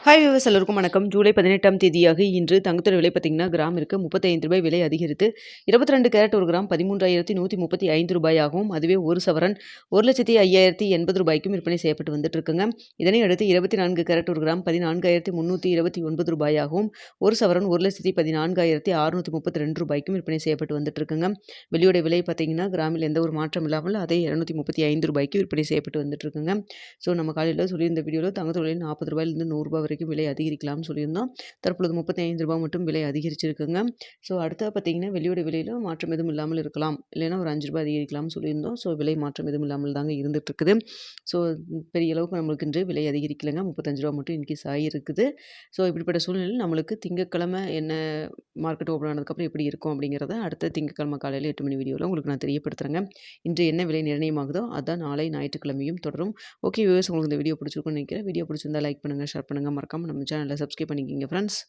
Hi viewers எல்லோருக்கும் வணக்கம். ஜூலை 18ஆம் தேதியாக இன்று தங்கத்தோட விலை பார்த்தீங்கன்னா, கிராமிற்கு ரூ. 35 விலை அதிகரித்து 22 கேரட் ஒரு கிராம் ரூ. 13,135 ஆகவும், அதுவே ஒரு சவரன் ரூ. 1,05,080க்கும் விற்பனை செய்யப்பட்டு வந்துட்டு இருக்குங்க. இதனை அடுத்து 24 கேரட் ஒரு கிராம் ரூ. 14,329 ஆகவும், ஒரு சவரன் ரூ. 1,14,632க்கும் விற்பனை செய்யப்பட்டு வந்துட்டு இருக்குங்க. வெள்ளியோட விலை பார்த்தீங்கன்னா, கிராமில் எந்த ஒரு மாற்றம் இல்லாமல் அதே ரூ. 235 விற்பனை செய்யப்பட்டு வந்துட்டு இருக்குங்க. ஸோ நம்ம காலையில் சொல்லியிருந்த வீடியோவில் தங்கத்தோட விலை ரூ. 40லிருந்து ரூ. 100 வரைக்கும் விலை அதிகரிக்கலாம்னு சொல்லியிருந்தோம். தற்பொழுது ரூ. 35 மட்டும் விலை அதிகரிச்சிருக்குங்க. ஸோ அடுத்தா பார்த்தீங்கன்னா, வெள்ளியோட விலையில மாற்றம் எதுவும் இல்லாமல் இருக்கலாம். இல்லைன்னா ஒரு ரூ. 5 அதிகரிக்கலாம்னு சொல்லியிருந்தோம். ஸோ விலை மாற்றம் எதுவும் இல்லாமல் தாங்க இருந்துட்டு இருக்குது. ஸோ பெரிய அளவுக்கு நம்மளுக்கு இன்று விலை அதிகரிக்கலைங்க. ரூ. 35 மட்டும் இன்க்ரீஸ் ஆகியிருக்குது. ஸோ இப்படிப்பட்ட சூழ்நிலையில் நம்மளுக்கு திங்கட்கிழமை என்ன மார்க்கெட் ஓப்பன் ஆனதுக்கப்புறம் எப்படி இருக்கும் அப்படிங்கிறத அடுத்த திங்கட்கிழமை காலையில் 8 மணி வீடியோவில் உங்களுக்கு நான் தெரியப்படுத்துகிறேங்க. இன்று என்ன விலை நிர்ணயமாகுதோ அதான் நாளை ஞாயிற்றுக்கிழமையும் தொடரும். ஓகே வியூவர்ஸ், உங்களுக்கு இந்த வீடியோ பிடிச்சிருக்கும்னு நினைக்கிறேன். வீடியோ பிடிச்சிருந்தா லைக் பண்ணுங்கள், ஷேர் பண்ணுங்கள். மறக்காமல் நம்ம சேனலை சப்ஸ்கிரைப் பண்ணிக்கிங்க ஃப்ரெண்ட்ஸ்.